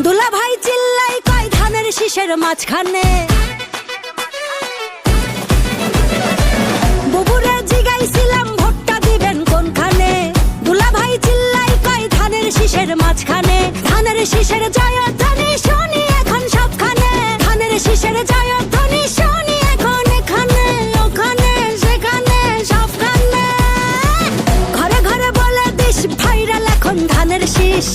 দুলা ভাই চিল্লাই কয় ধানের শীষের মাঝখানে। বুবুরে জিগাইছিলাম ভোটটা দিবেন কোনখানে। দুলা ভাই চিল্লাই কয় ধানের শীষের মাঝখানে। ধানের শীষের জয়ধ্বনি শুনি এখন সবখানে। ধানের শীষের জয়ধ্বনি শুনি এখন এখানে ওখানে সেখানে সবখানে। ঘরে ঘরে বলে দিস ভাইরাল এখন ধানের শীষ।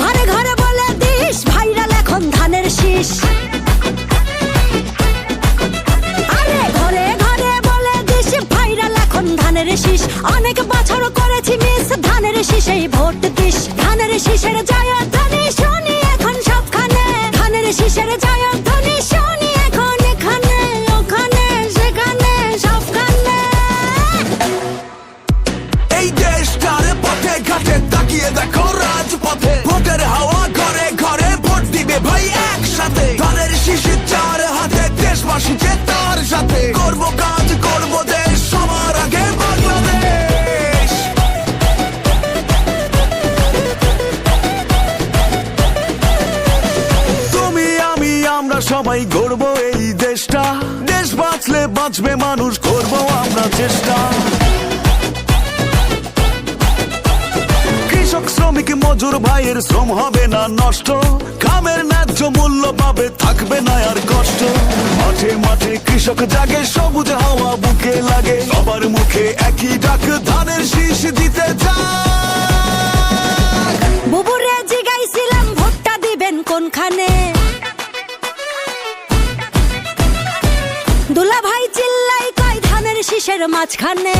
ঘরে ঘরে বলে দিস ভাইরাল এখন ধানের শীষ। আরে ঘরে ঘরে বলে দিস ভাইরাল এখন ধানের শীষ। অনেক বছর করেছি মিস ধানের শীষেই ভোট দিস। ধানের শীষের জয়ধ্বনি শুনি এখন সবখানে। ধানের শীষের জয়ধ্বনি শুনি এখন এখানে ওখানে সেখানে সবখানে। এই দেশটার পথে ঘাটে তাকিয়ে দেখো রাজপথে। ভোটের হাওয়া ঘরে ঘরে ভোট দিবে ভাই একসাথে। ধানের শীষের চার হাতে দেশবাসী যে তার সাথে। করব কাজ করব দেশ সবার আগে বাংলাদেশ। তুমি আমি আমরা সবাই গড়ব এই দেশটা। দেশ বাঁচলে বাঁচবে মানুষ, করব আমরা চেষ্টা। কৃষক শ্রমিক মজুর ভাইয়ের শ্রম হবে না নষ্ট। কামের ন্যায্য মূল্য পাবে, থাকবে না আর কষ্ট। মাঠে মাঠে কৃষক জাগে, সবুজ হাওয়া বুকে লাগে। সবার মুখে একই ডাক, ধানের শীষ দিতে যাক। বুবুরে জিগাইছিলাম ভোটটা দিবেন কোনখানে। দুলা ভাই চিল্লাই কয় ধানের শীষের মাঝখানে।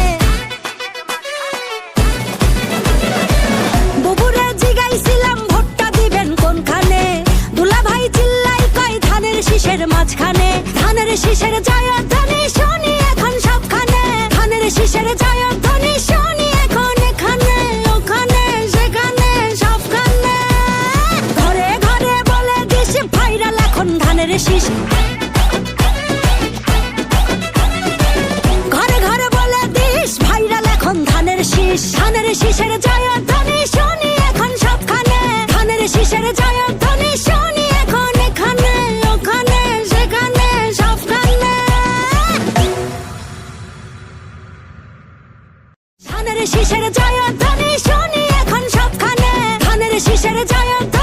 বুবুরে জিগাইছিলাম ভোটটা দিবেন কোনখানে। দুলা ভাই চিল্লাই কয় ধানের শীষের মাঝখানে। ধানের শীষের জয়ধ্বনি শুনি এখন সবখানে। ধানের শীষের জয়ধ্বনি শুনি এখন এখানে ওখানে সেখানে সবখানে। ঘরে ঘরে বলে দিস ভাইরাল এখন ধানের শীষ। ঘরে ঘরে বলে দিস ভাইরাল এখন ধানের শীষ। ধানের শীষের জয়ধ্বনি শুনি এখন সবখানে। ধানের শীষের জয়ধ্বনি শুনি এখন এখানে ওখানে সেখানে সবখানে। ধানের শীষের জয়ধ্বনি শুনি এখন সবখানে। ধানের শীষের জয়ধ্বনি